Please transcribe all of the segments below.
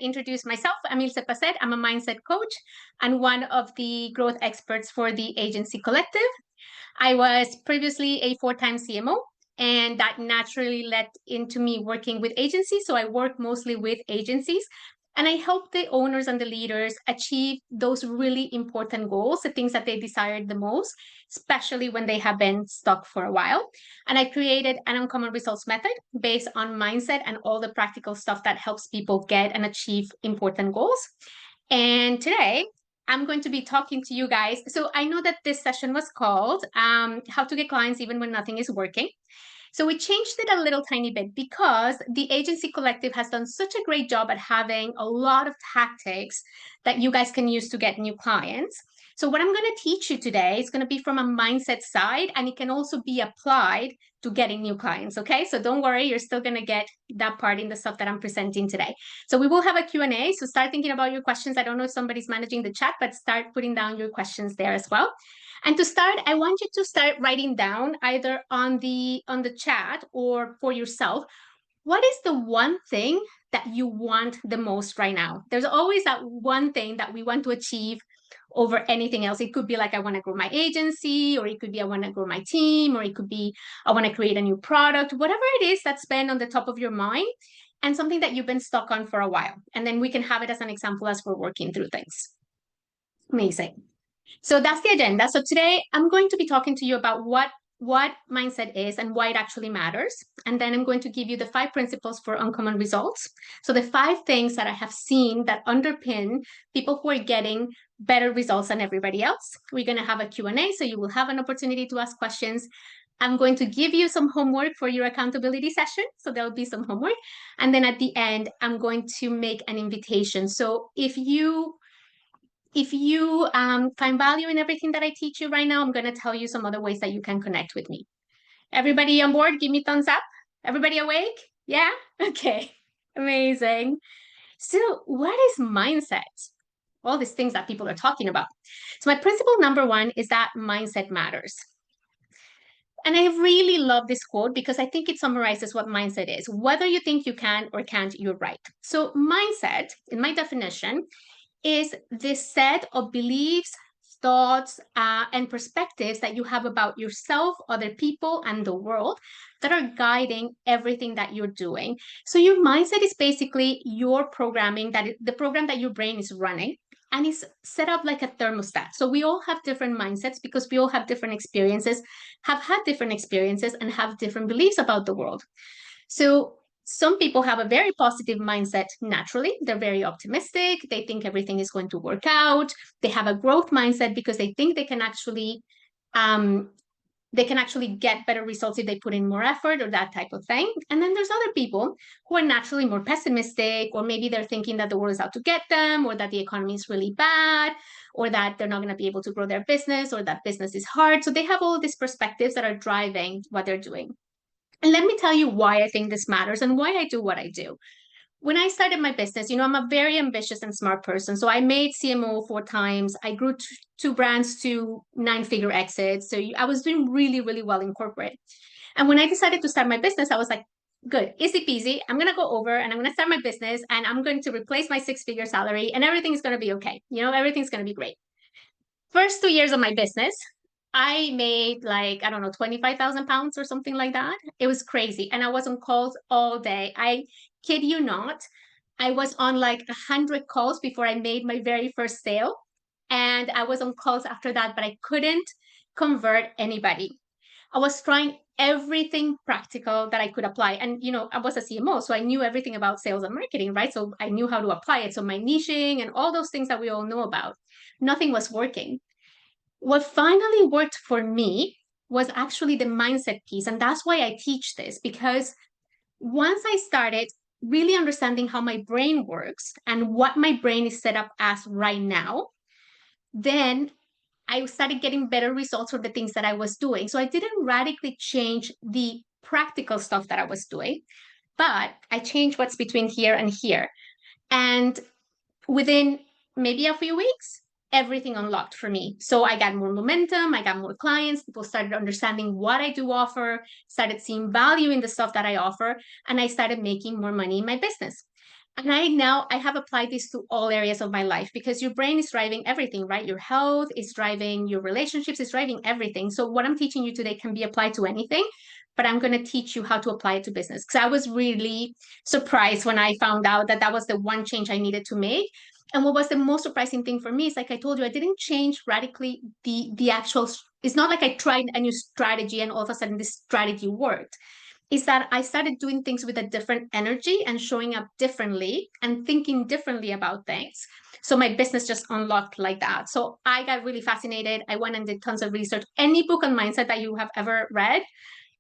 introduce myself. I'm Ilse Pacet. I'm a mindset coach and one of the growth experts for the Agency Collective. I was previously a four-time CMO, and that naturally led into me working with agencies. So I work mostly with agencies, and I help the owners and the leaders achieve those really important goals, the things that they desired the most, especially when they have been stuck for a while. And I created an uncommon results method based on mindset and all the practical stuff that helps people get and achieve important goals. And today, I'm going to be talking to you guys. So I know that this session was called How to Get Clients Even When Nothing is Working. So we changed it a little tiny bit because the Agency Collective has done such a great job at having a lot of tactics that you guys can use to get new clients. So what I'm going to teach you today is going to be from a mindset side, and it can also be applied to getting new clients, okay? So don't worry, you're still going to get that part in the stuff that I'm presenting today. So we will have a Q&A, so start thinking about your questions. I don't know if somebody's managing the chat, but start putting down your questions there as well. And to start, I want you to start writing down either on the chat or for yourself, what is the one thing that you want the most right now? There's always that one thing that we want to achieve over anything else. It could be like, I want to grow my agency, or it could be, I want to grow my team, or it could be, I want to create a new product, whatever it is that's been on the top of your mind and something that you've been stuck on for a while. And then we can have it as an example as we're working through things. Amazing. So that's the agenda. So today I'm going to be talking to you about what mindset is and why it actually matters. And then I'm going to give you the 5 principles for uncommon results. So the 5 things that I have seen that underpin people who are getting better results than everybody else. We're going to have a Q&A, so you will have an opportunity to ask questions. I'm going to give you some homework for your accountability session. So there'll be some homework. And then at the end, I'm going to make an invitation. So if you find value in everything that I teach you right now, I'm going to tell you some other ways that you can connect with me. Everybody on board, give me thumbs up. Everybody awake? Yeah? Okay. Amazing. So what is mindset? All these things that people are talking about. So my principle number 1 is that mindset matters. And I really love this quote because I think it summarizes what mindset is. Whether you think you can or can't, you're right. So mindset, in my definition, is this set of beliefs, thoughts, and perspectives that you have about yourself, other people, and the world that are guiding everything that you're doing. So your mindset is basically your programming, the program that your brain is running, and it's set up like a thermostat. So we all have different mindsets because we all have different experiences, have had different experiences, and have different beliefs about the world. So some people have a very positive mindset naturally. They're very optimistic. They think everything is going to work out. They have a growth mindset because they think they can actually get better results if they put in more effort or that type of thing. And then there's other people who are naturally more pessimistic, or maybe they're thinking that the world is out to get them, or that the economy is really bad, or that they're not going to be able to grow their business, or that business is hard. So they have all these perspectives that are driving what they're doing. And let me tell you why I think this matters and why I do what I do. When I started my business, I'm a very ambitious and smart person. So I made CMO 4 times. I grew 2 brands to 9-figure exits. So I was doing really, really well in corporate. And when I decided to start my business, I was like, good, easy peasy. I'm going to go over and I'm going to start my business and I'm going to replace my 6-figure salary and everything's going to be okay. Everything's going to be great. First 2 years of my business, I made like, I don't know, 25,000 pounds or something like that. It was crazy. And I was on calls all day. I kid you not. I was on like 100 calls before I made my very first sale. And I was on calls after that, but I couldn't convert anybody. I was trying everything practical that I could apply. And, I was a CMO, so I knew everything about sales and marketing, right? So I knew how to apply it. So my niching and all those things that we all know about, nothing was working. What finally worked for me was actually the mindset piece. And that's why I teach this, because once I started really understanding how my brain works and what my brain is set up as right now, then I started getting better results for the things that I was doing. So I didn't radically change the practical stuff that I was doing, but I changed what's between here and here. And within maybe a few weeks, everything unlocked for me. So I got more momentum, I got more clients, people started understanding what I do offer, started seeing value in the stuff that I offer, and I started making more money in my business. And I have applied this to all areas of my life because your brain is driving everything, right? Your health is driving your relationships, is driving everything. So what I'm teaching you today can be applied to anything, but I'm going to teach you how to apply it to business. Because I was really surprised when I found out that that was the one change I needed to make. And what was the most surprising thing for me is, like I told you, I didn't change radically the actual. It's not like I tried a new strategy and all of a sudden this strategy worked. Is that I started doing things with a different energy and showing up differently and thinking differently about things. So my business just unlocked like that. So I got really fascinated. I went and did tons of research. Any book on mindset that you have ever read,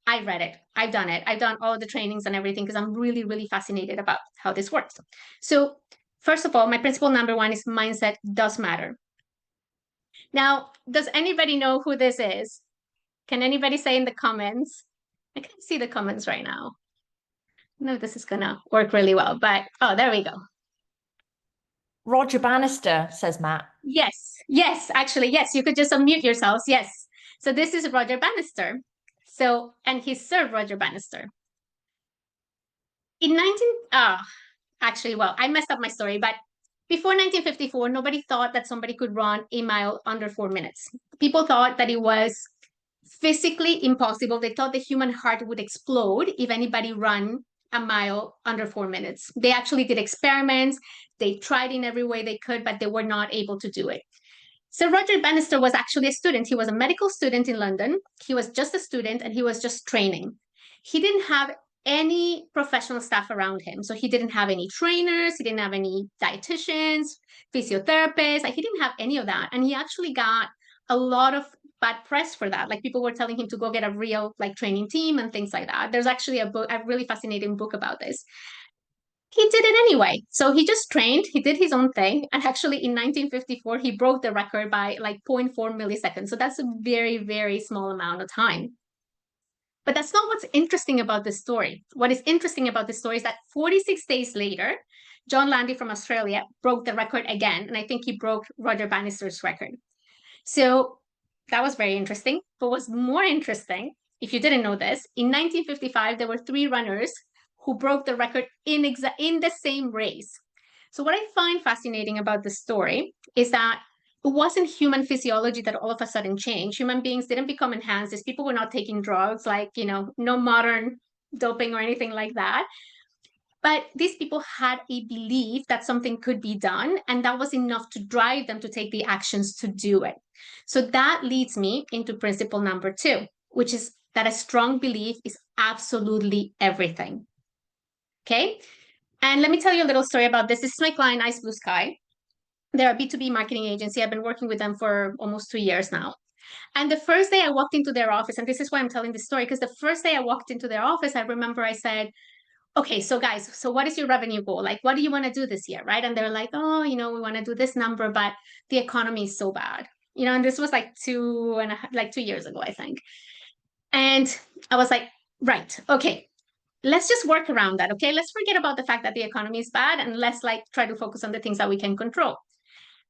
I read it. I've done it. I've done all the trainings and everything because I'm really, really fascinated about how this works. So, first of all, my principle number one is mindset does matter. Now, does anybody know who this is? Can anybody say in the comments? I can't see the comments right now. No, this is gonna work really well, but oh, there we go. Roger Bannister, says Matt. Yes, actually, yes, you could just unmute yourselves. Yes. So this is Roger Bannister. So, and he's Sir Roger Bannister. In 19, actually, well, I messed up my story, but before 1954, nobody thought that somebody could run a mile under 4 minutes. People thought that it was physically impossible. They thought the human heart would explode if anybody ran a mile under 4 minutes. They actually did experiments. They tried in every way they could, but they were not able to do it. So Roger Bannister was actually a student. He was a medical student in London. He was just a student and he was just training. He didn't have any professional staff around him. So he didn't have any trainers, he didn't have any dietitians, physiotherapists, like he didn't have any of that. And he actually got a lot of bad press for that. Like people were telling him to go get a real like training team and things like that. There's actually a really fascinating book about this. He did it anyway. So he just trained, he did his own thing. And actually in 1954, he broke the record by like 0.4 milliseconds. So that's a very, very small amount of time. But that's not what's interesting about this story. What is interesting about this story is that 46 days later, John Landy from Australia broke the record again. And I think he broke Roger Bannister's record. So that was very interesting. But what's more interesting, if you didn't know this, in 1955, there were three runners who broke the record in the same race. So what I find fascinating about this story is that it wasn't human physiology that all of a sudden changed. Human beings didn't become enhanced. These people were not taking drugs, like, no modern doping or anything like that. But these people had a belief that something could be done, and that was enough to drive them to take the actions to do it. So that leads me into principle number two, which is that a strong belief is absolutely everything. Okay. And let me tell you a little story about this. This is my client, Ice Blue Sky. They're a B2B marketing agency. I've been working with them for almost 2 years now. And the first day I walked into their office, and this is why I'm telling this story, because the first day I walked into their office, I remember I said, okay, so guys, so what is your revenue goal? Like, what do you want to do this year? Right. And they're like, oh, we want to do this number, but the economy is so bad. And this was like 2 years ago, I think. And I was like, right, okay, let's just work around that. Okay. Let's forget about the fact that the economy is bad and let's like try to focus on the things that we can control.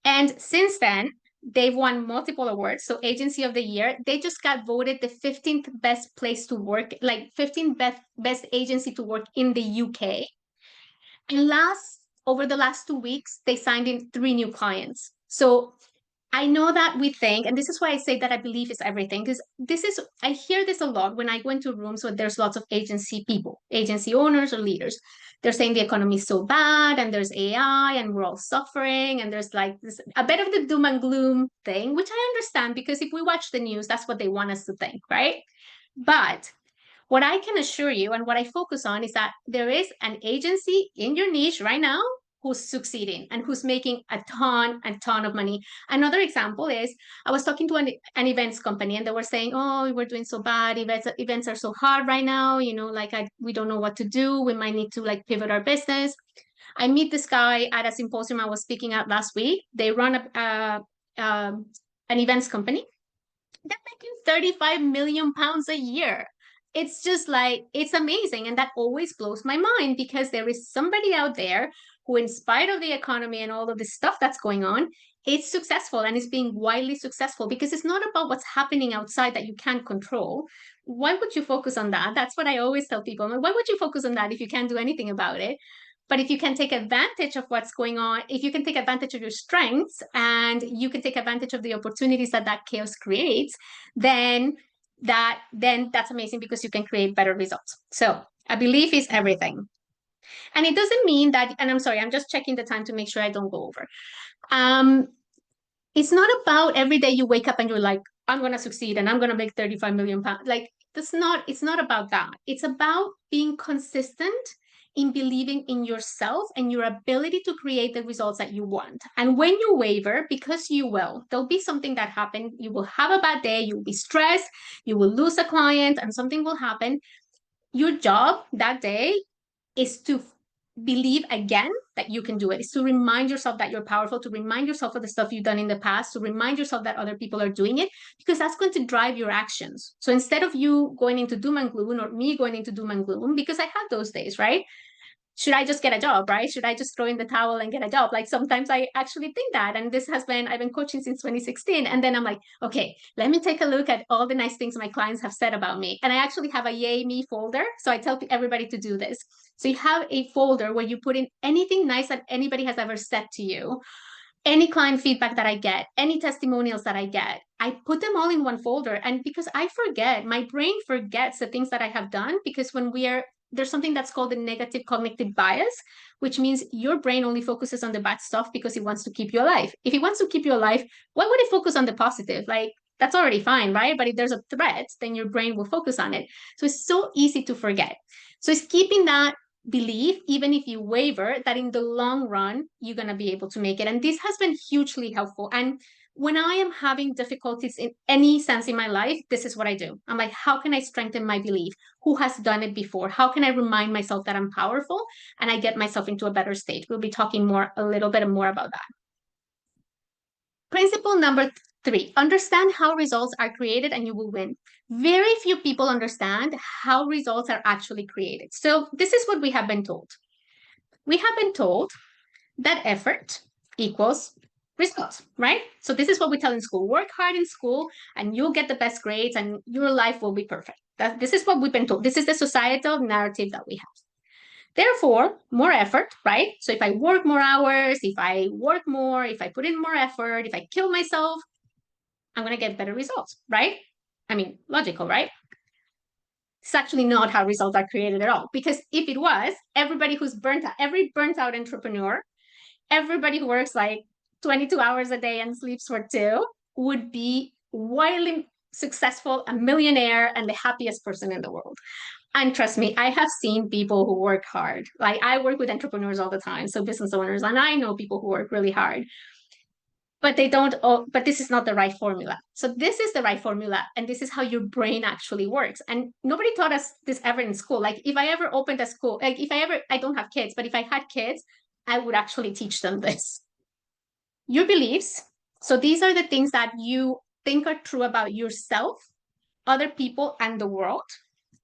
And since then, they've won multiple awards. So Agency of the Year, they just got voted the 15th best place to work, like 15th best agency to work in the UK. And over the last 2 weeks, they signed in 3 new clients. So I know that we think, and this is why I say that I believe is everything, because I hear this a lot when I go into rooms where there's lots of agency people, agency owners or leaders. They're saying the economy is so bad and there's AI and we're all suffering. And there's like a bit of the doom and gloom thing, which I understand because if we watch the news, that's what they want us to think, right? But what I can assure you and what I focus on is that there is an agency in your niche right now who's succeeding and who's making a ton of money. Another example is I was talking to an events company and they were saying, oh, we're doing so bad. Events are so hard right now. We don't know what to do. We might need to like pivot our business. I meet this guy at a symposium I was speaking at last week. They run an events company. They're making 35 million pounds a year. It's just like, it's amazing. And that always blows my mind because there is somebody out there who, in spite of the economy and all of this stuff that's going on, it's successful and is being widely successful because it's not about what's happening outside that you can't control. Why would you focus on that? That's what I always tell people. Why would you focus on that if you can't do anything about it? But if you can take advantage of what's going on, if you can take advantage of your strengths and you can take advantage of the opportunities that that chaos creates, then that's amazing because you can create better results. So a belief is everything. And it doesn't mean that, and I'm sorry, I'm just checking the time to make sure I don't go over. It's not about every day you wake up and you're like, I'm going to succeed and I'm going to make 35 million pounds. Like, it's not about that. It's about being consistent in believing in yourself and your ability to create the results that you want. And when you waver, because you will, there'll be something that happened. You will have a bad day, you'll be stressed, you will lose a client, and something will happen. Your job that day is to believe again that you can do it. It's to remind yourself that you're powerful, to remind yourself of the stuff you've done in the past, to remind yourself that other people are doing it, because that's going to drive your actions. So instead of you going into doom and gloom, or me going into doom and gloom, because I had those days, right? Should I just get a job, right? Should I just throw in the towel and get a job? Like sometimes I actually think that. And I've been coaching since 2016. And then I'm like, okay, let me take a look at all the nice things my clients have said about me. And I actually have a yay me folder. So I tell everybody to do this. So you have a folder where you put in anything nice that anybody has ever said to you, any client feedback that I get, any testimonials that I get, I put them all in one folder. And because I forget, my brain forgets the things that I have done, because there's something that's called the negative cognitive bias, which means your brain only focuses on the bad stuff because it wants to keep you alive. If it wants to keep you alive, why would it focus on the positive? Like, that's already fine, right? But if there's a threat, then your brain will focus on it. So it's so easy to forget. So it's keeping that belief, even if you waver, that in the long run, you're going to be able to make it. And this has been hugely helpful. And when I am having difficulties in any sense in my life, this is what I do. I'm like, how can I strengthen my belief? Who has done it before? How can I remind myself that I'm powerful? And I get myself into a better state. We'll be talking a little bit more about that. Principle number 3, understand how results are created and you will win. Very few people understand how results are actually created. So this is what we have been told. We have been told that effort equals results, right? So this is what we tell in school. Work hard in school and you'll get the best grades and your life will be perfect. This is what we've been told. This is the societal narrative that we have. Therefore, more effort, right? So if I work more hours, if I work more, if I put in more effort, if I kill myself, I'm going to get better results, right? I mean, logical, right? It's actually not how results are created at all. Because if it was, everybody who's burnt out, every burnt out entrepreneur, everybody who works like 22 hours a day and sleeps for 2 would be wildly successful, a millionaire, and the happiest person in the world. And trust me, I have seen people who work hard. Like, I work with entrepreneurs all the time, so business owners, and I know people who work really hard. But but this is not the right formula. So this is the right formula, and this is how your brain actually works. And nobody taught us this ever in school. Like, if I ever opened a school, like I don't have kids, but if I had kids, I would actually teach them this. Your beliefs. So these are the things that you think are true about yourself, other people, and the world.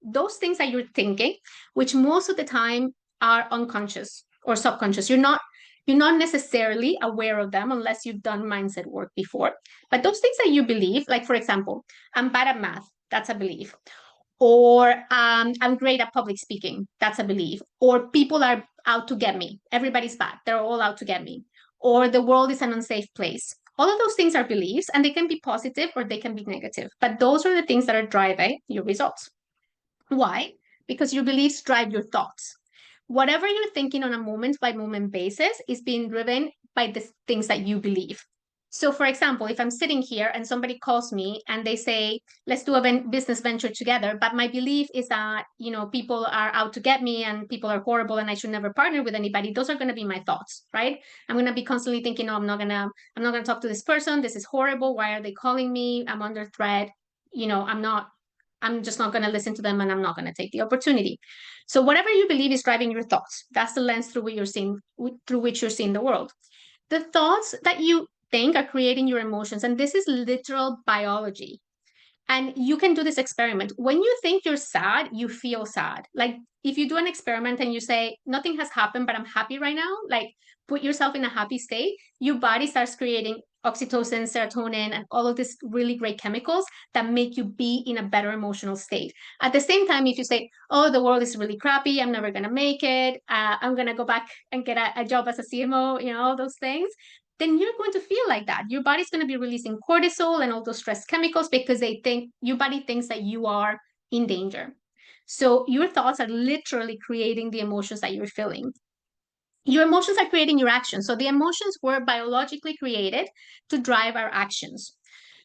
Those things that you're thinking, which most of the time are unconscious or subconscious. You're not necessarily aware of them unless you've done mindset work before. But those things that you believe, like, for example, I'm bad at math, that's a belief. Or I'm great at public speaking, that's a belief. Or people are out to get me, everybody's bad, they're all out to get me. Or the world is an unsafe place. All of those things are beliefs, and they can be positive or they can be negative. But those are the things that are driving your results. Why? Because your beliefs drive your thoughts. Whatever you're thinking on a moment by moment basis is being driven by the things that you believe. So, for example, if I'm sitting here and somebody calls me and they say, let's do a business venture together, but my belief is that, people are out to get me and people are horrible and I should never partner with anybody, those are going to be my thoughts, right? I'm going to be constantly thinking, oh, I'm not going to talk to this person. This is horrible. Why are they calling me? I'm under threat. I'm just not going to listen to them, and I'm not going to take the opportunity. So whatever you believe is driving your thoughts. That's the lens through which you're seeing the world. The thoughts that you think are creating your emotions, and this is literal biology. And you can do this experiment. When you think you're sad, you feel sad. Like, if you do an experiment and you say, nothing has happened, but I'm happy right now, like, put yourself in a happy state, your body starts creating oxytocin, serotonin, and all of these really great chemicals that make you be in a better emotional state. At the same time, if you say, oh, the world is really crappy, I'm never going to make it, I'm going to go back and get a job as a CMO, all those things, then you're going to feel like that. Your body's going to be releasing cortisol and all those stress chemicals because your body thinks that you are in danger. So your thoughts are literally creating the emotions that you're feeling. Your emotions are creating your actions. So the emotions were biologically created to drive our actions.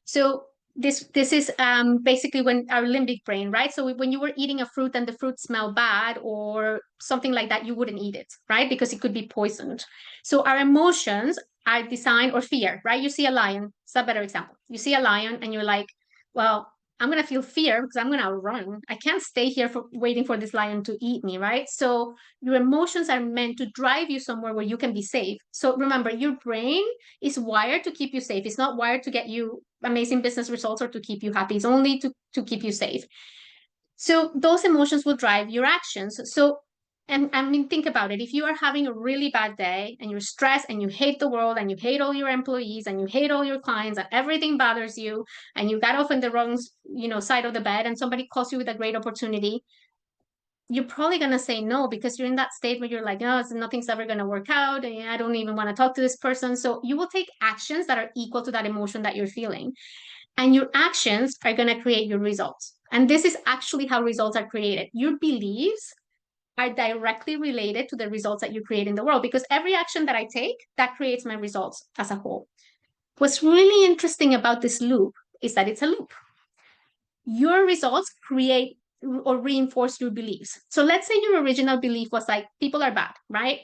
So this is basically when our limbic brain, right? So when you were eating a fruit and the fruit smelled bad or something like that, you wouldn't eat it, right? Because it could be poisoned. So our emotions are designed, or fear, right? You see a lion. It's a better example. You see a lion and you're like, well, I'm going to feel fear because I'm going to run. I can't stay here waiting for this lion to eat me, right? So your emotions are meant to drive you somewhere where you can be safe. So remember, your brain is wired to keep you safe. It's not wired to get you amazing business results or to keep you happy. It's only to keep you safe. So those emotions will drive your actions. So, and I mean, think about it. If you are having a really bad day and you're stressed and you hate the world and you hate all your employees and you hate all your clients and everything bothers you and you got off in the wrong, side of the bed and somebody calls you with a great opportunity, you're probably going to say no because you're in that state where you're like, no, nothing's ever going to work out. And I don't even want to talk to this person. So you will take actions that are equal to that emotion that you're feeling. And your actions are going to create your results. And this is actually how results are created. Your beliefs are directly related to the results that you create in the world because every action that I take, that creates my results as a whole. What's really interesting about this loop is that it's a loop. Your results create or reinforce your beliefs. So let's say your original belief was like, people are bad, right?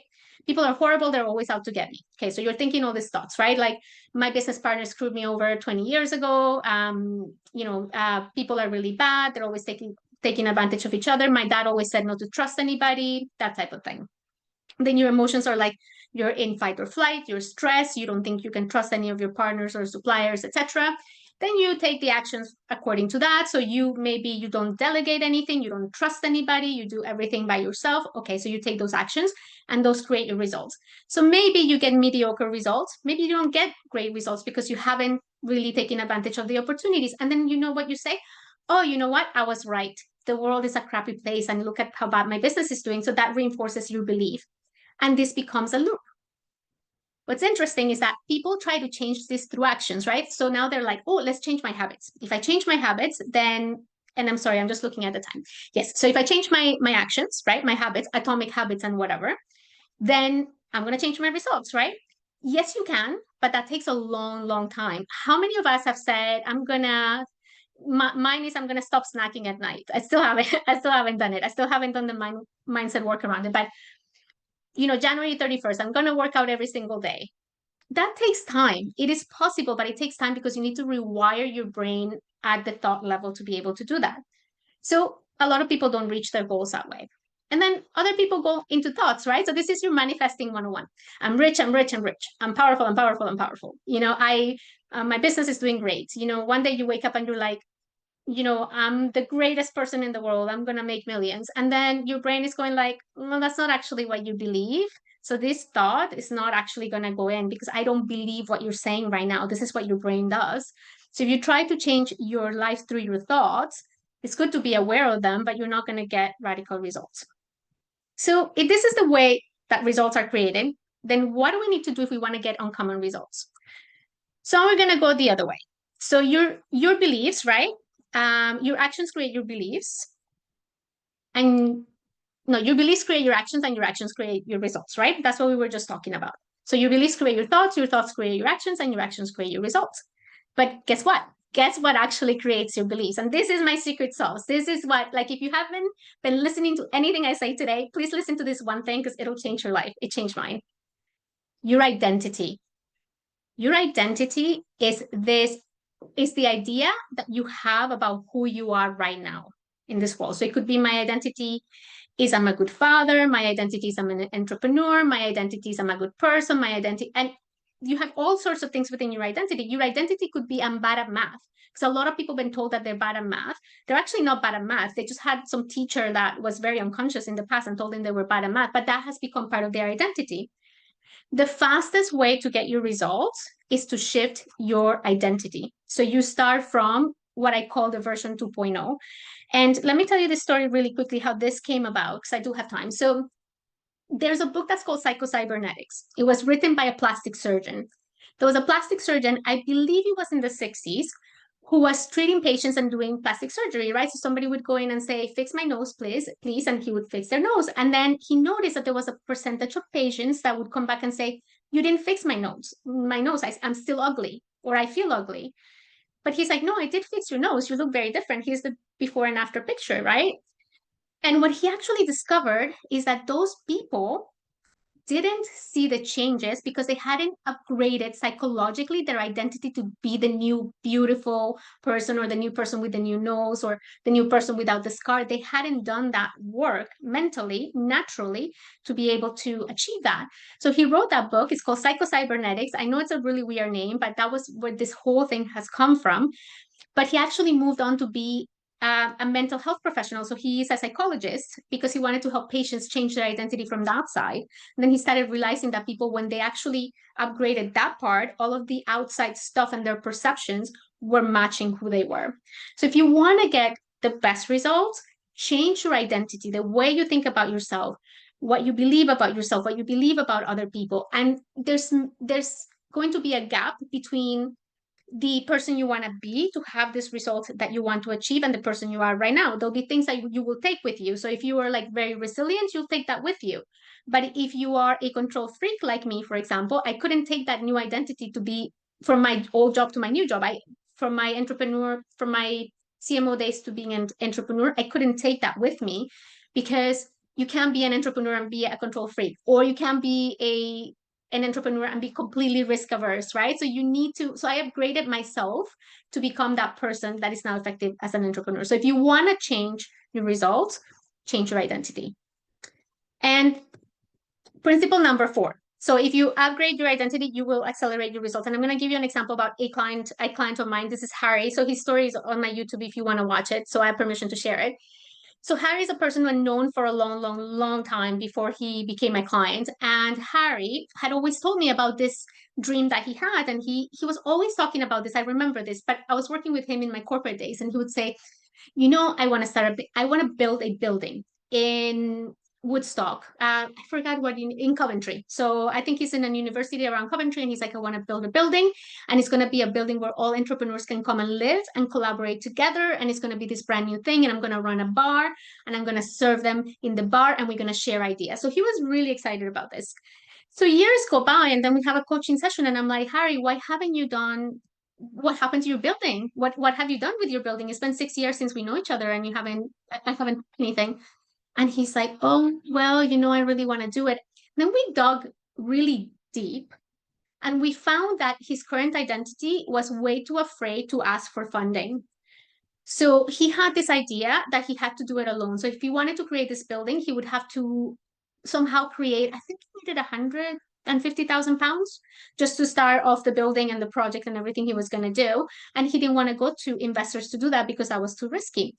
People are horrible. They're always out to get me. Okay. So you're thinking all these thoughts, right? Like my business partner screwed me over 20 years ago. People are really bad. They're always taking advantage of each other. My dad always said not to trust anybody, that type of thing. Then your emotions are like, you're in fight or flight, you're stressed, you don't think you can trust any of your partners or suppliers, etc. Then you take the actions according to that. So maybe you don't delegate anything, you don't trust anybody, you do everything by yourself. Okay, so you take those actions and those create your results. So maybe you get mediocre results, maybe you don't get great results because you haven't really taken advantage of the opportunities. And then you know what you say? Oh, you know what? I was right. The world is a crappy place and look at how bad my business is doing. So that reinforces your belief. And this becomes a loop. What's interesting is that people try to change this through actions, right? So now they're like, oh, let's change my habits. If I change my habits, then, and I'm sorry, I'm just looking at the time. Yes. So if I change my actions, right, my habits, atomic habits and whatever, then I'm going to change my results, right? Yes, you can, but that takes a long, long time. How many of us have said, mine is I'm going to stop snacking at night. I still haven't done it. I still haven't done the mindset work around it, but January 31st, I'm going to work out every single day. That takes time. It is possible, but it takes time because you need to rewire your brain at the thought level to be able to do that. So a lot of people don't reach their goals that way. And then other people go into thoughts, right? So this is your manifesting 101. I'm rich, I'm rich, I'm rich. I'm powerful, I'm powerful, I'm powerful. My business is doing great. One day you wake up and you're like, I'm the greatest person in the world. I'm going to make millions. And then your brain is going like, well, that's not actually what you believe. So this thought is not actually going to go in because I don't believe what you're saying right now. This is what your brain does. So if you try to change your life through your thoughts, it's good to be aware of them, but you're not going to get radical results. So if this is the way that results are created, then what do we need to do if we want to get uncommon results? So we're going to go the other way. So your beliefs, right? Your actions create your beliefs. And no, your beliefs create your actions and your actions create your results, right? That's what we were just talking about. So your beliefs create your thoughts create your actions, and your actions create your results. But guess what? Guess what actually creates your beliefs? And this is my secret sauce. This is what, like, if you haven't been listening to anything I say today, please listen to this one thing because it'll change your life. It changed mine. Your identity. Your identity is the idea that you have about who you are right now in this world. So it could be my identity is I'm a good father, my identity is I'm an entrepreneur, my identity is I'm a good person, my identity, and you have all sorts of things within your identity. Your identity could be I'm bad at math. Because a lot of people have been told that they're bad at math. They're actually not bad at math. They just had some teacher that was very unconscious in the past and told them they were bad at math, but that has become part of their identity. The fastest way to get your results is to shift your identity. So you start from what I call the version 2.0. And let me tell you this story really quickly, how this came about, because I do have time. So there's a book that's called Psychocybernetics. It was written by a plastic surgeon. There was a plastic surgeon, I believe he was in the 60s, who was treating patients and doing plastic surgery, right? So somebody would go in and say, fix my nose, please, and he would fix their nose. And then he noticed that there was a percentage of patients that would come back and say, you didn't fix my nose. I'm still ugly, or I feel ugly. But he's like, no, I did fix your nose. You look very different. Here's the before and after picture, right? And what he actually discovered is that those people didn't see the changes because they hadn't upgraded psychologically their identity to be the new beautiful person, or the new person with the new nose, or the new person without the scar. They hadn't done that work mentally, naturally, to be able to achieve that. So he wrote that book. It's called Psychocybernetics. I know it's a really weird name, but that was where this whole thing has come from. But he actually moved on to be a mental health professional. So he is a psychologist because he wanted to help patients change their identity from the outside. And then he started realizing that people, when they actually upgraded that part, all of the outside stuff and their perceptions were matching who they were. So if you want to get the best results, change your identity, the way you think about yourself, what you believe about yourself, what you believe about other people. And there's going to be a gap between the person you want to be to have this result that you want to achieve and the person you are right now. There'll be things that you will take with you. So if you are like very resilient, you'll take that with you. But if you are a control freak like me, for example, I couldn't take that new identity to be from my old job to my new job. From my CMO days to being an entrepreneur, I couldn't take that with me, because you can't be an entrepreneur and be a control freak, or you can't be an entrepreneur and be completely risk averse, right? So you need to, so I upgraded myself to become that person that is now effective as an entrepreneur. So if you want to change your results, change your identity. And principle number 4. So if you upgrade your identity, you will accelerate your results. And I'm going to give you an example about a client of mine. This is Harry. So his story is on my YouTube if you want to watch it. So I have permission to share it. So Harry is a person who I've known for a long, long, long time before he became my client. And Harry had always told me about this dream that he had. And he was always talking about this. I remember this, but I was working with him in my corporate days, and he would say, I want to build a building in Woodstock. I forgot what in Coventry. So I think he's in a university around Coventry, and he's like, I want to build a building, and it's going to be a building where all entrepreneurs can come and live and collaborate together. And it's going to be this brand new thing. And I'm going to run a bar, and I'm going to serve them in the bar, and we're going to share ideas. So he was really excited about this. So years go by, and then we have a coaching session, and I'm like, Harry, why haven't you done what happened to your building? What have you done with your building? It's been 6 years since we know each other, and I haven't anything. And he's like, oh, well, I really want to do it. Then we dug really deep, and we found that his current identity was way too afraid to ask for funding. So he had this idea that he had to do it alone. So if he wanted to create this building, he would have to somehow create, I think he needed £150,000 just to start off the building and the project and everything he was going to do. And he didn't want to go to investors to do that because that was too risky.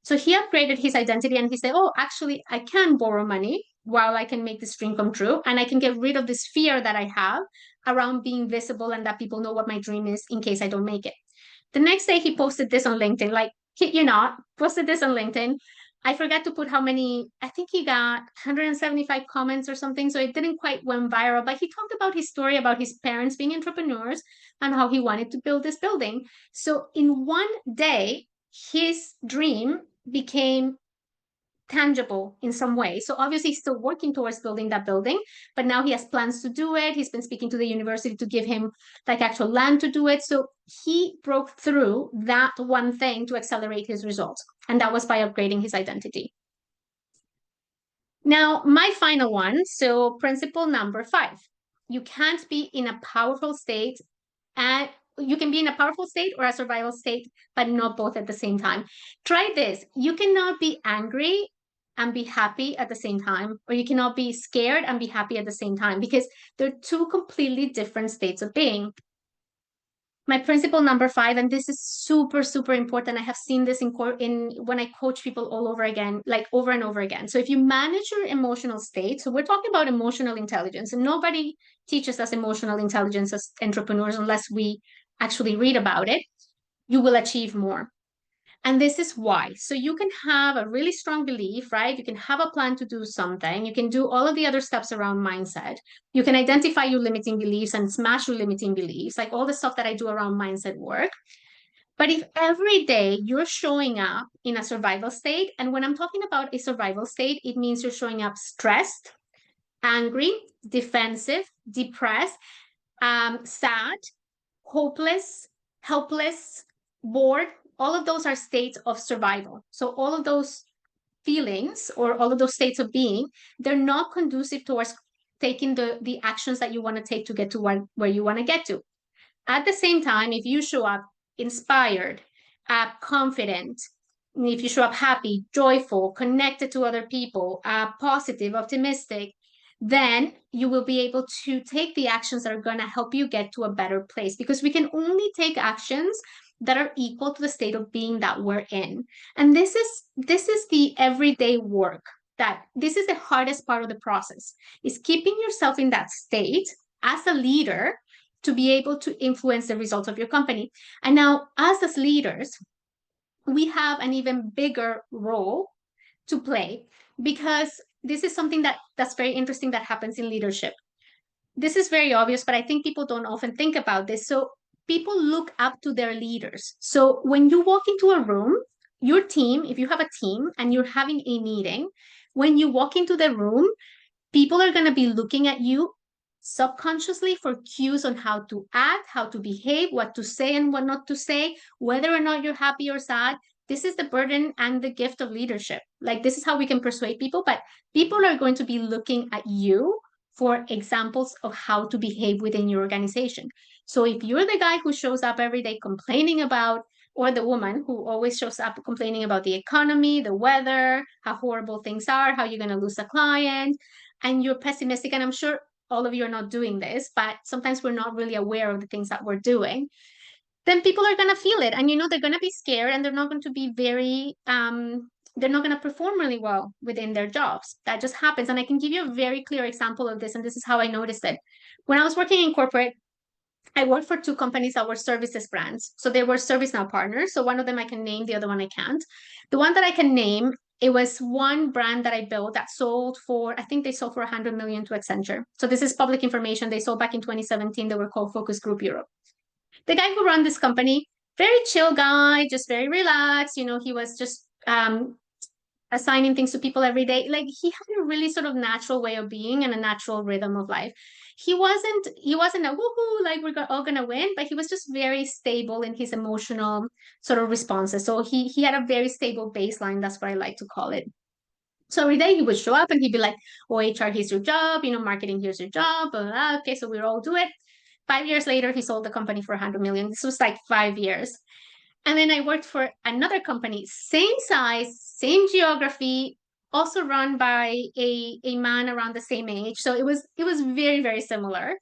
So he upgraded his identity, and he said, oh, actually, I can borrow money while I can make this dream come true. And I can get rid of this fear that I have around being visible and that people know what my dream is in case I don't make it. The next day he posted this on LinkedIn, like, kid you not, posted this on LinkedIn. I forgot to put how many, I think he got 175 comments or something. So it didn't quite went viral, but he talked about his story about his parents being entrepreneurs and how he wanted to build this building. So in one day, his dream became tangible in some way. So obviously he's still working towards building that building, but now he has plans to do it. He's been speaking to the university to give him like actual land to do it. So he broke through that one thing to accelerate his results. And that was by upgrading his identity. Now, my final one. So principle number 5, you can't be in a powerful state, and you can be in a powerful state or a survival state, but not both at the same time. Try this. You cannot be angry and be happy at the same time, or you cannot be scared and be happy at the same time, because they're two completely different states of being. My principle number 5, and this is super, super important. I have seen this in when I coach people all over again, like over and over again. So if you manage your emotional state, so we're talking about emotional intelligence, and nobody teaches us emotional intelligence as entrepreneurs unless we actually read about it, you will achieve more. And this is why. So you can have a really strong belief, right? You can have a plan to do something. You can do all of the other steps around mindset. You can identify your limiting beliefs and smash your limiting beliefs, like all the stuff that I do around mindset work. But if every day you're showing up in a survival state, and when I'm talking about a survival state, it means you're showing up stressed, angry, defensive, depressed, sad, hopeless, helpless, bored, all of those are states of survival. So all of those feelings or all of those states of being, they're not conducive towards taking the actions that you want to take to get to where you want to get to. At the same time, if you show up inspired, confident, if you show up happy, joyful, connected to other people, positive, optimistic, then you will be able to take the actions that are going to help you get to a better place, because we can only take actions that are equal to the state of being that we're in. And this is the everyday work, that this is the hardest part of the process, is keeping yourself in that state as a leader to be able to influence the results of your company. And now, us as leaders, we have an even bigger role to play, because this is something that's very interesting that happens in leadership. This is very obvious, but I think people don't often think about this. So people look up to their leaders. So when you walk into a room, your team, if you have a team and you're having a meeting, when you walk into the room, people are going to be looking at you subconsciously for cues on how to act, how to behave, what to say and what not to say, whether or not you're happy or sad. This is the burden and the gift of leadership. Like, this is how we can persuade people, but people are going to be looking at you for examples of how to behave within your organization. So if you're the guy who shows up every day complaining about, or the woman who always shows up complaining about the economy, the weather, how horrible things are, how you're going to lose a client, and you're pessimistic, and I'm sure all of you are not doing this, but sometimes we're not really aware of the things that we're doing, then people are going to feel it. And they're going to be scared, and they're not going to be very they're not going to perform really well within their jobs. That just happens. And I can give you a very clear example of this, and this is how I noticed it. When I was working in corporate, I worked for 2 companies that were services brands. So they were ServiceNow partners. So one of them I can name, the other one I can't. The one that I can name, it was one brand that I built that sold for, I think they sold for 100 million to Accenture. So this is public information. They sold back in 2017. They were called Focus Group Europe. The guy who ran this company, very chill guy, just very relaxed. He was just assigning things to people every day. Like, he had a really sort of natural way of being and a natural rhythm of life. He wasn't a woohoo, like we're all gonna win, but he was just very stable in his emotional sort of responses. So he had a very stable baseline. That's what I like to call it. So every day he would show up and he'd be like, "Oh, HR, here's your job. Marketing, here's your job. Blah, blah, blah. Okay, so we all do it." 5 years later, he sold the company for 100 million. This was like 5 years. And then I worked for another company, same size, same geography, also run by a man around the same age. So it was very, very similar.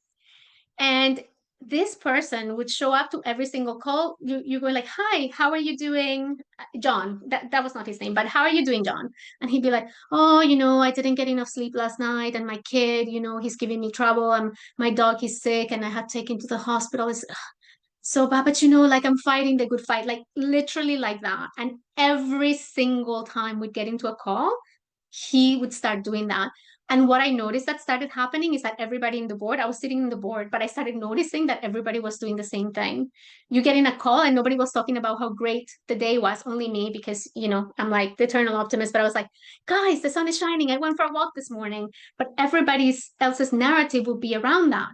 And this person would show up to every single call. You go like, "Hi, how are you doing, John?" That was not his name, but "How are you doing, John?" And he'd be like, "Oh, I didn't get enough sleep last night, and my kid, he's giving me trouble, and my dog is sick, and I had to take him to the hospital. It's so bad, but like, I'm fighting the good fight," like literally like that. And every single time we'd get into a call, he would start doing that. And what I noticed that started happening is that everybody in the board, I was sitting in the board, but I started noticing that everybody was doing the same thing. You get in a call and nobody was talking about how great the day was, only me, because, I'm like the eternal optimist, but I was like, "Guys, the sun is shining. I went for a walk this morning." But everybody else's narrative will be around that.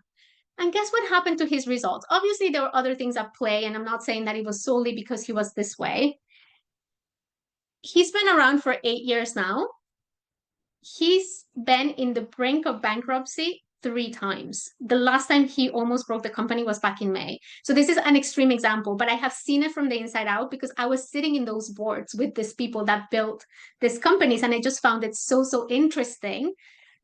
And guess what happened to his results? Obviously, there were other things at play, and I'm not saying that it was solely because he was this way. He's been around for 8 years now. He's been in the brink of bankruptcy 3 times. The last time he almost broke the company was back in May. So this is an extreme example, but I have seen it from the inside out because I was sitting in those boards with these people that built these companies, and I just found it so, so interesting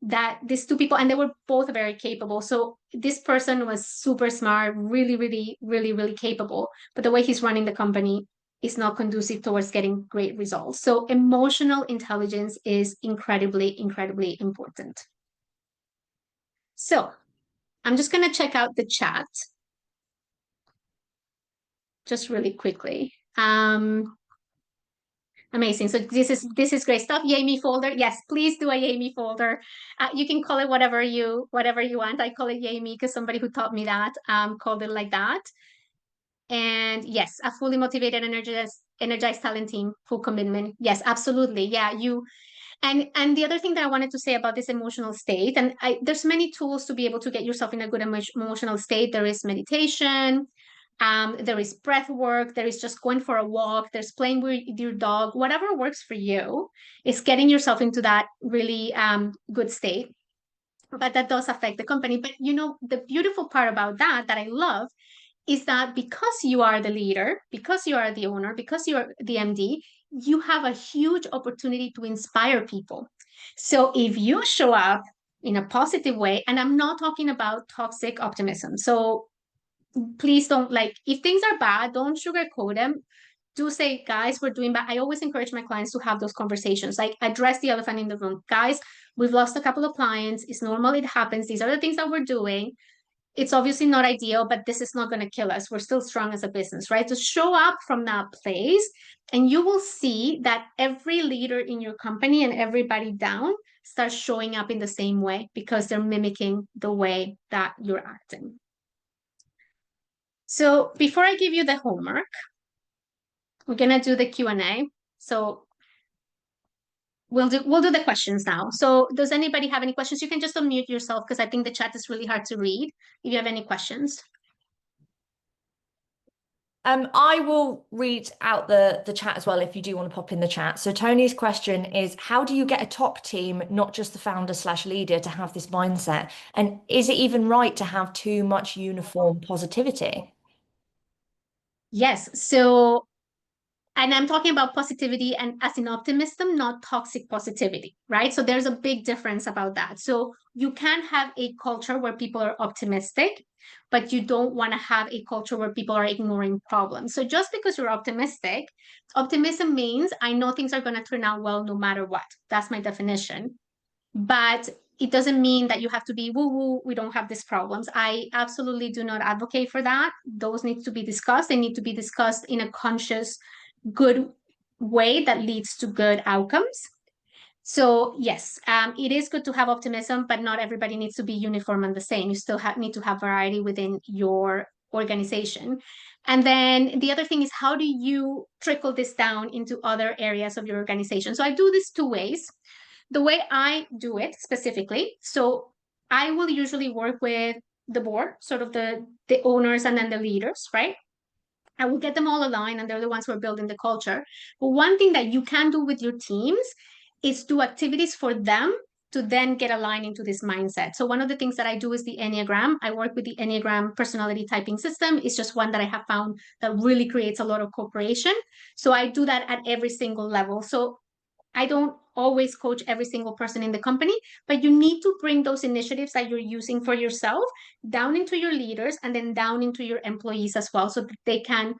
that these two people, and they were both very capable. So this person was super smart, really, really, really, really capable. But the way he's running the company is not conducive towards getting great results. So emotional intelligence is incredibly, incredibly important. So I'm just going to check out the chat just really quickly. Amazing. So this is great stuff. Yay me folder. Yes, please do a Yay me folder. You can call it whatever you want. I call it Yay me because somebody who taught me that called it like that. And yes, a fully motivated, energized talent team, full commitment. Yes, absolutely. Yeah, you and the other thing that I wanted to say about this emotional state, and there's many tools to be able to get yourself in a good emotional state. There is meditation, there is breath work, there is just going for a walk, there's playing with your dog, whatever works for you is getting yourself into that really good state. But that does affect the company. But the beautiful part about that I love is that because you are the leader, because you are the owner, because you're the MD, you have a huge opportunity to inspire people. So if you show up in a positive way, and I'm not talking about toxic optimism. So please don't, like, if things are bad, don't sugarcoat them. Do say, guys, we're doing bad. I always encourage my clients to have those conversations, like address the elephant in the room. Guys, we've lost a couple of clients. It's normal. It happens. These are the things that we're doing. It's obviously not ideal, but this is not going to kill us. We're still strong as a business, right? So show up from that place, and you will see that every leader in your company and everybody down starts showing up in the same way because they're mimicking the way that you're acting. So before I give you the homework, we're going to do the Q&A. So we'll do the questions now. So does anybody have any questions? You can just unmute yourself because I think the chat is really hard to read if you have any questions. I will read out the chat as well if you do want to pop in the chat. So Tony's question is, how do you get a top team, not just the founder/leader, to have this mindset? And is it even right to have too much uniform positivity? Yes. So, and I'm talking about positivity and as in optimism, not toxic positivity, right? So there's a big difference about that. So you can have a culture where people are optimistic, but you don't want to have a culture where people are ignoring problems. So just because you're optimistic, optimism means I know things are going to turn out well no matter what. That's my definition. But it doesn't mean that you have to be woo woo, we don't have these problems. I absolutely do not advocate for that. Those need to be discussed. They need to be discussed in a conscious, good way that leads to good outcomes. So yes, it is good to have optimism, but not everybody needs to be uniform and the same. You still need to have variety within your organization. And then the other thing is, how do you trickle this down into other areas of your organization? So I do this two ways. The way I do it specifically, so I will usually work with the board, sort of the owners and then the leaders, right? I will get them all aligned, and they're the ones who are building the culture. But one thing that you can do with your teams is do activities for them to then get aligned into this mindset. So one of the things that I do is the Enneagram. I work with the Enneagram personality typing system. It's just one that I have found that really creates a lot of cooperation. So I do that at every single level. So I don't always coach every single person in the company, but you need to bring those initiatives that you're using for yourself down into your leaders and then down into your employees as well, so that they can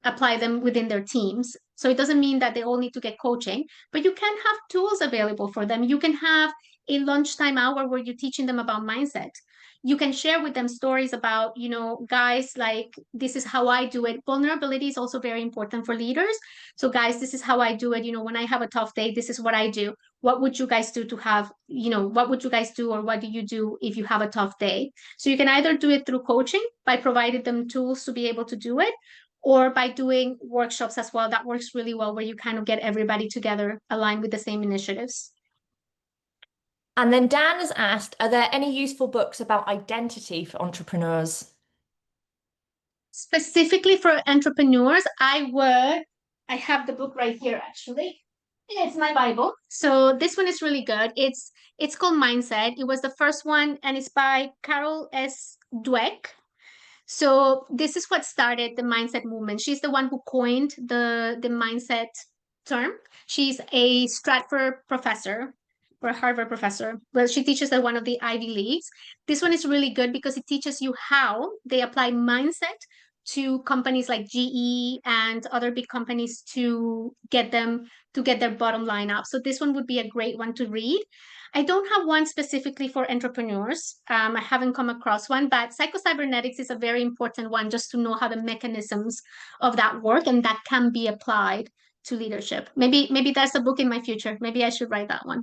apply them within their teams. So it doesn't mean that they all need to get coaching, but you can have tools available for them. You can have a lunchtime hour where you're teaching them about mindset. You can share with them stories about, guys, like, this is how I do it. Vulnerability is also very important for leaders. So guys, this is how I do it. When I have a tough day, this is what I do. What would you guys do to have, what would you guys do, or what do you do if you have a tough day? So you can either do it through coaching by providing them tools to be able to do it, or by doing workshops as well. That works really well, where you kind of get everybody together aligned with the same initiatives. And then Dan has asked, are there any useful books about identity for entrepreneurs? Specifically for entrepreneurs, I have the book right here, actually. It's my Bible. So this one is really good. It's called Mindset. It was the first one, and it's by Carol S. Dweck. So this is what started the mindset movement. She's the one who coined the mindset term. She's a Stratford professor, or a Harvard professor. Well, she teaches at one of the Ivy Leagues. This one is really good because it teaches you how they apply mindset to companies like GE and other big companies to get their bottom line up. So this one would be a great one to read. I don't have one specifically for entrepreneurs. I haven't come across one, but psychocybernetics is a very important one just to know how the mechanisms of that work and that can be applied to leadership. Maybe that's a book in my future. Maybe I should write that one.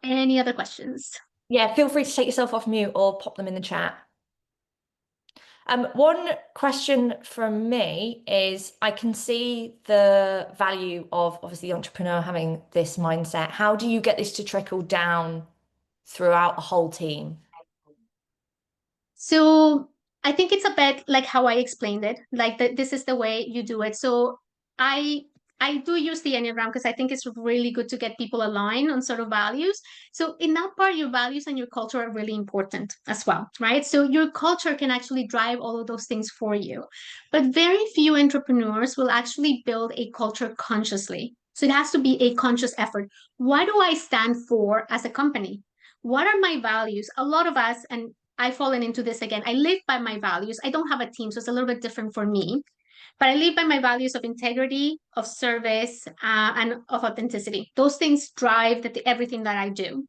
Any other questions? Yeah, feel free to take yourself off mute or pop them in the chat. One question from me is I can see the value of obviously the entrepreneur having this mindset. How do you get this to trickle down throughout the whole team? So I think it's a bit like how I explained it, like that this is the way you do it. So I I do use the Enneagram because I think it's really good to get people aligned on sort of values. So in that part, your values and your culture are really important as well, right? So your culture can actually drive all of those things for you. But very few entrepreneurs will actually build a culture consciously. So it has to be a conscious effort. What do I stand for as a company? What are my values? A lot of us, and I've fallen into this again. I live by my values. I don't have a team, so it's a little bit different for me. But I live by my values of integrity, of service, and of authenticity. Those things drive everything that I do.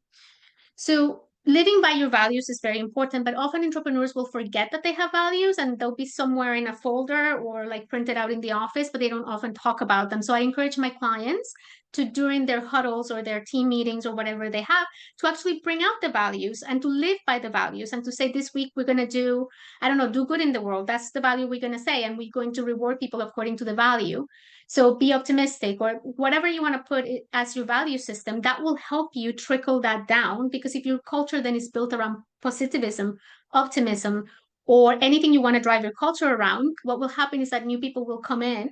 So living by your values is very important, but often entrepreneurs will forget that they have values and they'll be somewhere in a folder or like printed out in the office, but they don't often talk about them. So I encourage my clients to, during their huddles or their team meetings or whatever they have, to actually bring out the values and to live by the values and to say, this week we're going to do, I don't know, do good in the world. That's the value we're going to say. And we're going to reward people according to the value. So be optimistic or whatever you want to put as your value system, that will help you trickle that down. Because if your culture then is built around positivism, optimism, or anything you want to drive your culture around, what will happen is that new people will come in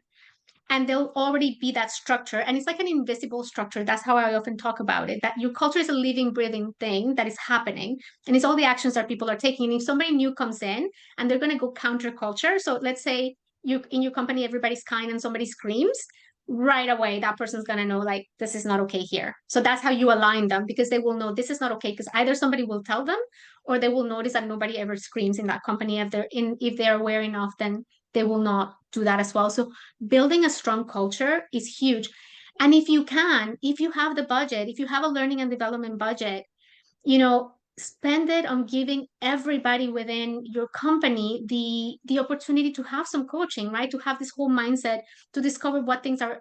and there'll already be that structure. And it's like an invisible structure. That's how I often talk about it, that your culture is a living, breathing thing that is happening. And it's all the actions that people are taking. And if somebody new comes in and they're going to go counter culture, so let's say you in your company, everybody's kind and somebody screams, right away, that person's going to know, like, this is not okay here. So that's how you align them, because they will know this is not okay, because either somebody will tell them or they will notice that nobody ever screams in that company. If they're aware enough, then they will not do that as well. So building a strong culture is huge. And if you have the budget, if you have a learning and development budget, spend it on giving everybody within your company the opportunity to have some coaching, right? To have this whole mindset, to discover what things are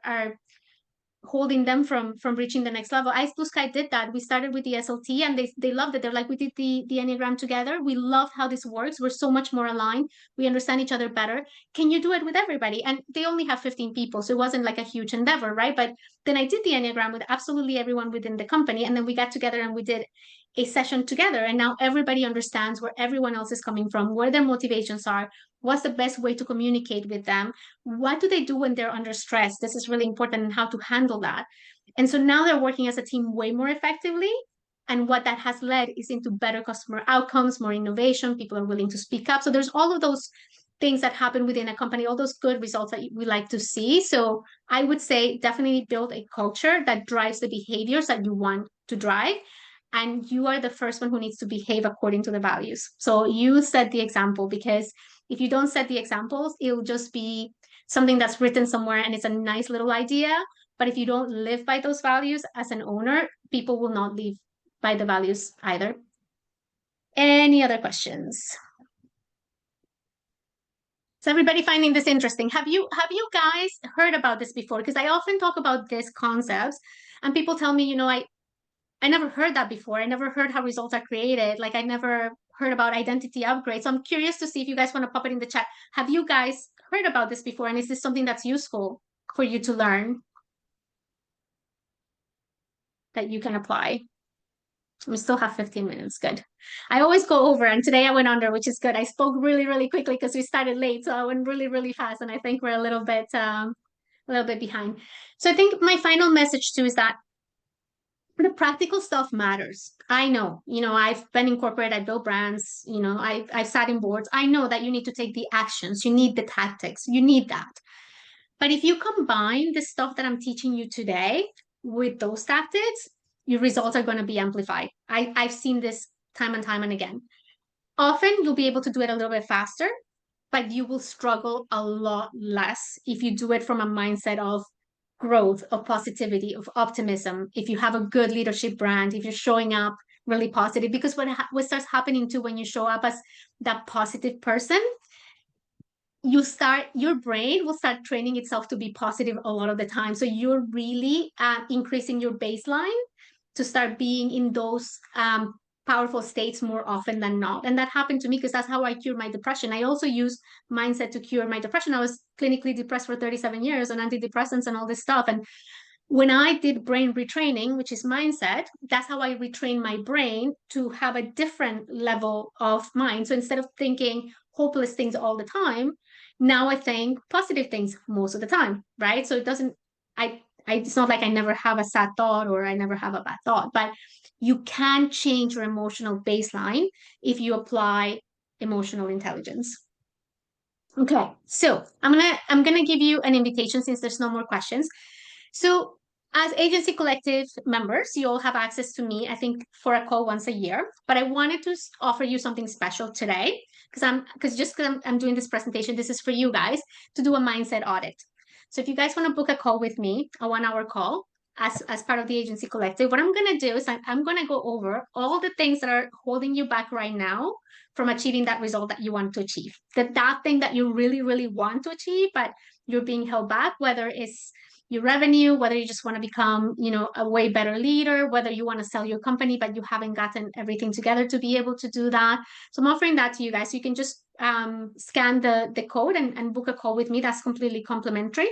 holding them from reaching the next level. Ice Blue Sky did that. We started with the SLT and they loved it. They're like, we did the Enneagram together. We love how this works. We're so much more aligned. We understand each other better. Can you do it with everybody? And they only have 15 people, so it wasn't like a huge endeavor, right? But then I did the Enneagram with absolutely everyone within the company. And then we got together and we did a session together. And now everybody understands where everyone else is coming from, where their motivations are, what's the best way to communicate with them, what do they do when they're under stress? This is really important, and how to handle that. And so now they're working as a team way more effectively. And what that has led is into better customer outcomes, more innovation. People are willing to speak up. So there's all of those things that happen within a company, all those good results that we like to see. So I would say definitely build a culture that drives the behaviors that you want to drive. And you are the first one who needs to behave according to the values. So you set the example, because if you don't set the examples, it'll just be something that's written somewhere and it's a nice little idea. But if you don't live by those values as an owner, people will not live by the values either. Any other questions? Is everybody finding this interesting? Have you guys heard about this before? Because I often talk about these concepts and people tell me, I never heard that before. I never heard how results are created. Like I never heard about identity upgrades. So I'm curious to see if you guys want to pop it in the chat. Have you guys heard about this before? And is this something that's useful for you to learn that you can apply? We still have 15 minutes. Good. I always go over, and today I went under, which is good. I spoke really, really quickly because we started late. So I went really, really fast. And I think we're a little bit behind. So I think my final message too is that the practical stuff matters. I know, I've been in corporate, I built brands, I've sat in boards. I know that you need to take the actions, you need the tactics, you need that. But if you combine the stuff that I'm teaching you today with those tactics, your results are going to be amplified. I've seen this time and time and again. Often you'll be able to do it a little bit faster, but you will struggle a lot less if you do it from a mindset of growth, of positivity, of optimism. If you have a good leadership brand, if you're showing up really positive, because what starts happening too when you show up as that positive person, your brain will start training itself to be positive a lot of the time. So you're really increasing your baseline to start being in those powerful states more often than not. And that happened to me because that's how I cured my depression. I also used mindset to cure my depression. I was clinically depressed for 37 years on antidepressants and all this stuff. And when I did brain retraining, which is mindset, that's how I retrained my brain to have a different level of mind. So instead of thinking hopeless things all the time, now I think positive things most of the time, right? So it doesn't, it's not like I never have a sad thought or I never have a bad thought, but you can change your emotional baseline if you apply emotional intelligence. Okay, so I'm gonna give you an invitation since there's no more questions. So as Agency Collective members, you all have access to me, I think, for a call once a year. But I wanted to offer you something special today because I'm doing this presentation, this is for you guys to do a mindset audit. So if you guys want to book a call with me, a 1 hour call as part of the Agency Collective, what I'm going to do is I'm going to go over all the things that are holding you back right now from achieving that result that you want to achieve. That thing that you really, really want to achieve, but you're being held back, whether it's your revenue, whether you just want to become, a way better leader, whether you want to sell your company, but you haven't gotten everything together to be able to do that. So I'm offering that to you guys. So you can just scan the code and book a call with me. That's completely complimentary.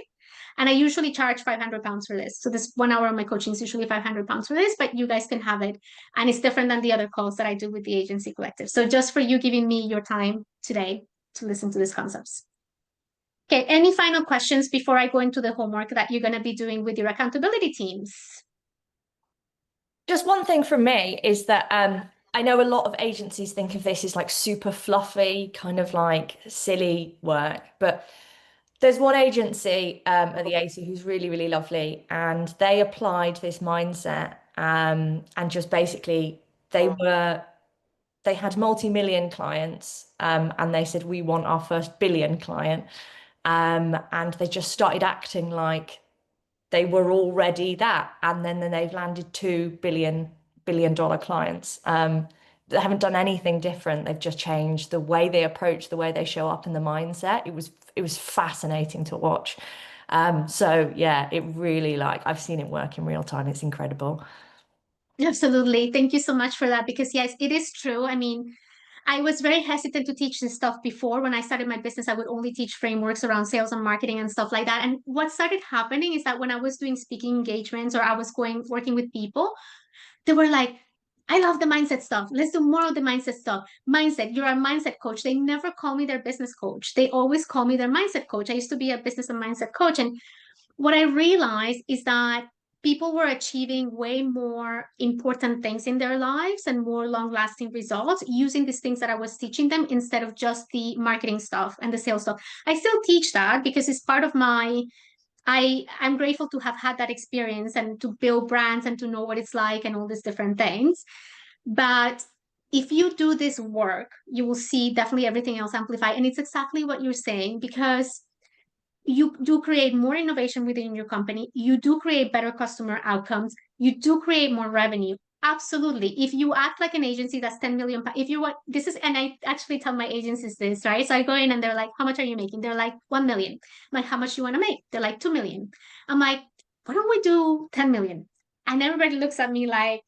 And I usually charge £500 for this. So this 1 hour of my coaching is usually £500 for this, but you guys can have it. And it's different than the other calls that I do with the Agency Collective. So just for you giving me your time today to listen to these concepts. Okay, any final questions before I go into the homework that you're going to be doing with your accountability teams? Just one thing from me is that I know a lot of agencies think of this as like super fluffy, kind of like silly work, but there's one agency at the AC who's really, really lovely, and they applied this mindset and just basically they had multi-million clients and they said, we want our first billion client. And they just started acting like they were already that. And then they've landed $2 billion clients. They haven't done anything different. They've just changed the way they approach, the way they show up, and the mindset. It was fascinating to watch. So yeah, it really I've seen it work in real time. It's incredible. Absolutely. Thank you so much for that because yes, it is true. I mean, I was very hesitant to teach this stuff before. When I started my business, I would only teach frameworks around sales and marketing and stuff like that. And what started happening is that when I was doing speaking engagements or I was working with people, they were like, I love the mindset stuff. Let's do more of the mindset stuff. Mindset, you're a mindset coach. They never call me their business coach. They always call me their mindset coach. I used to be a business and mindset coach. And what I realized is that people were achieving way more important things in their lives and more long-lasting results using these things that I was teaching them instead of just the marketing stuff and the sales stuff. I still teach that because it's part of I'm grateful to have had that experience and to build brands and to know what it's like and all these different things. But if you do this work, you will see definitely everything else amplify. And it's exactly what you're saying because you do create more innovation within your company. You do create better customer outcomes. You do create more revenue. Absolutely. If you act like an agency that's 10 million, if you want, this is, and I actually tell my agencies this, right? So I go in and they're like, how much are you making? They're like, 1 million. I'm like, how much do you want to make? They're like, 2 million. I'm like, why don't we do 10 million? And everybody looks at me like,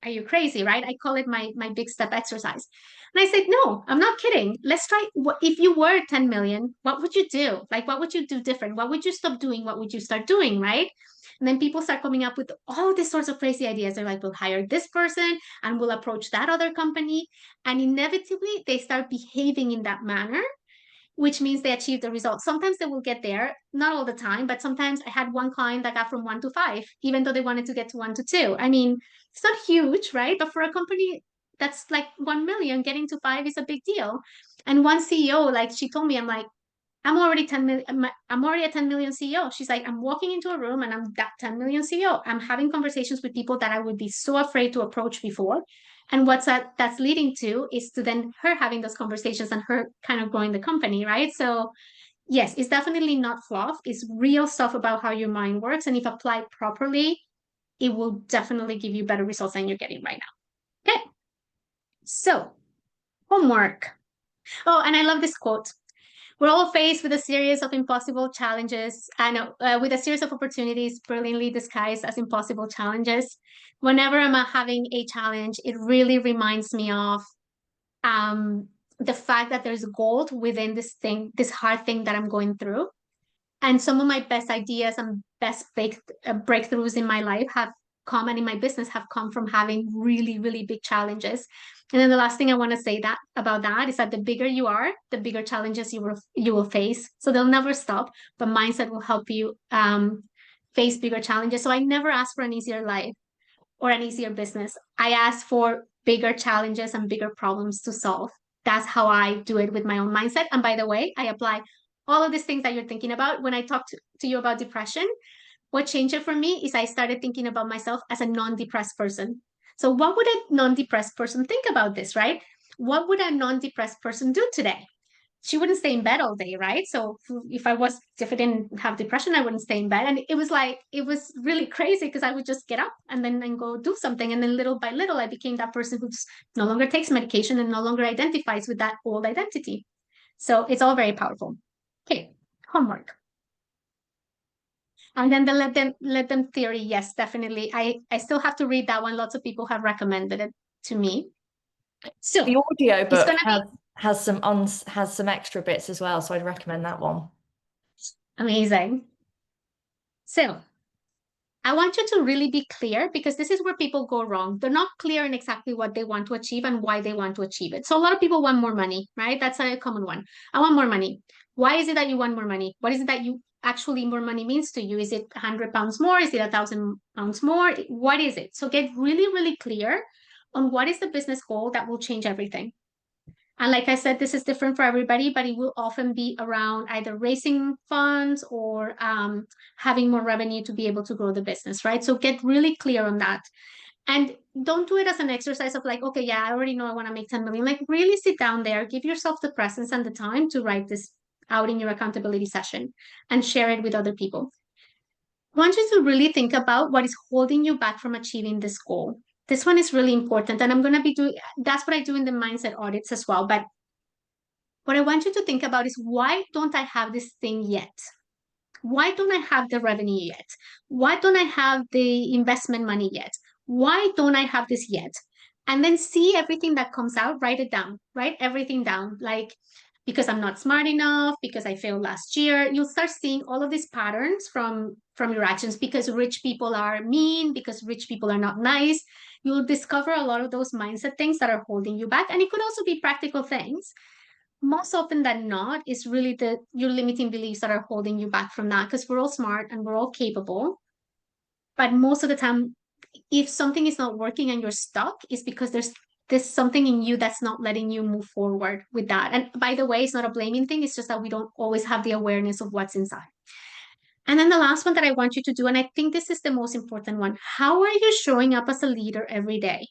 are you crazy, right? I call it my big step exercise. And I said, no, I'm not kidding. Let's try. If you were 10 million, what would you do? Like, what would you do different? What would you stop doing? What would you start doing, right? And then people start coming up with all these sorts of crazy ideas. They're like, we'll hire this person and we'll approach that other company. And inevitably, they start behaving in that manner, which means they achieve the results. Sometimes they will get there, not all the time, but sometimes I had one client that got from 1 to 5, even though they wanted to get to 1 to 2. I mean, it's not huge, right? But for a company that's like 1 million, getting to 5 is a big deal. And one CEO, like she told me, I'm like, I'm already 10 million, I'm already a 10 million CEO. She's like, I'm walking into a room and I'm that 10 million CEO. I'm having conversations with people that I would be so afraid to approach before. And what's that's leading to is to then her having those conversations and her kind of growing the company, right? So yes, it's definitely not fluff. It's real stuff about how your mind works. And if applied properly, it will definitely give you better results than you're getting right now. Okay. So homework. Oh, and I love this quote. We're all faced with a series of impossible challenges and with a series of opportunities brilliantly disguised as impossible challenges. Whenever I'm having a challenge, it really reminds me of the fact that there's gold within this thing, this hard thing that I'm going through. And some of my best ideas and best breakthroughs in my life have come and in my business have come from having really, really big challenges. And then the last thing I want to say that about that is that the bigger you are, the bigger challenges you will face. So they'll never stop, but mindset will help you face bigger challenges. So I never ask for an easier life or an easier business. I ask for bigger challenges and bigger problems to solve. That's how I do it with my own mindset. And by the way, I apply all of these things that you're thinking about. When I talked to you about depression, what changed it for me is I started thinking about myself as a non-depressed person. So what would a non-depressed person think about this, right? What would a non-depressed person do today? She wouldn't stay in bed all day, right? So if I didn't have depression, I wouldn't stay in bed. And it was really crazy because I would just get up and go do something. And then little by little, I became that person who no longer takes medication and no longer identifies with that old identity. So it's all very powerful. Okay, homework. And then the let them theory. Yes, definitely. I still have to read that one. Lots of people have recommended it to me. So The audio it's book gonna be has some extra bits as well, so I'd recommend that one. amazing. So I want you to really be clear because this is where people go wrong. They're not clear in exactly what they want to achieve and why they want to achieve it. So a lot of people want more money, right? That's a common one. I want more money. Why is it that you want more money? What is it that you actually more money means to you? Is it 100 pounds more? Is it 1,000 pounds more? What is it? So get really, really clear on what is the business goal that will change everything. And like I said, this is different for everybody, but it will often be around either raising funds or having more revenue to be able to grow the business, right? So get really clear on that. And don't do it as an exercise of like, okay, yeah, I already know I want to make 10 million. Like really sit down there, give yourself the presence and the time to write this out in your accountability session and share it with other people. I want you to really think about what is holding you back from achieving this goal. This one is really important. And I'm going to be doing, that's what I do in the mindset audits as well. But what I want you to think about is why don't I have this thing yet? Why don't I have the revenue yet? Why don't I have the investment money yet? Why don't I have this yet? And then see everything that comes out, write it down, write everything down. Like, because I'm not smart enough, because I failed last year. You'll start seeing all of these patterns from your actions because rich people are mean, because rich people are not nice. You'll discover a lot of those mindset things that are holding you back. And it could also be practical things most often than not is really your limiting beliefs that are holding you back from that because we're all smart and we're all capable, but most of the time if something is not working and you're stuck it's because there's something in you that's not letting you move forward with that. And by the way, it's not a blaming thing, it's just that we don't always have the awareness of what's inside. And then the last one that I want you to do, and I think this is the most important one, how are you showing up as a leader every day?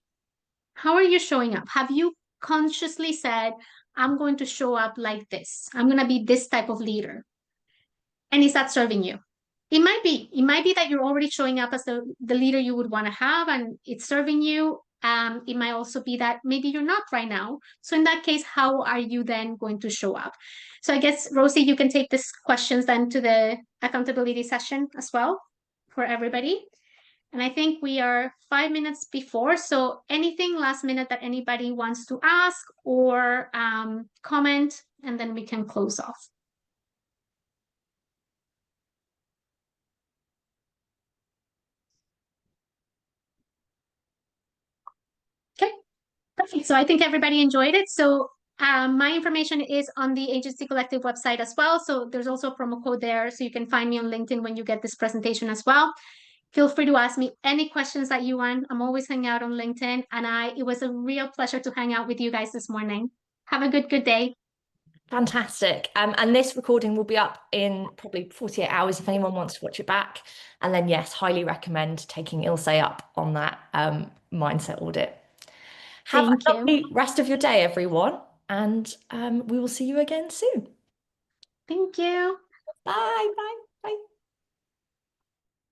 How are you showing up? Have you consciously said, I'm going to show up like this. I'm going to be this type of leader. And is that serving you? It might be. It might be that you're already showing up as the leader you would want to have and it's serving you. It might also be that maybe you're not right now. So in that case, how are you then going to show up? So I guess, Rosie, you can take these questions then to the accountability session as well for everybody. And I think we are 5 minutes before. So anything last minute that anybody wants to ask or comment, and then we can close off. Okay, perfect. So I think everybody enjoyed it. So my information is on the Agency Collective website as well. So there's also a promo code there. So you can find me on LinkedIn when you get this presentation as well. Feel free to ask me any questions that you want. I'm always hanging out on LinkedIn. And it was a real pleasure to hang out with you guys this morning. Have a good day. Fantastic. And this recording will be up in probably 48 hours if anyone wants to watch it back. And then, yes, highly recommend taking Ilse up on that mindset audit. Have a Thank you. lovely rest of your day, everyone. And we will see you again soon. Thank you. Bye, bye, bye.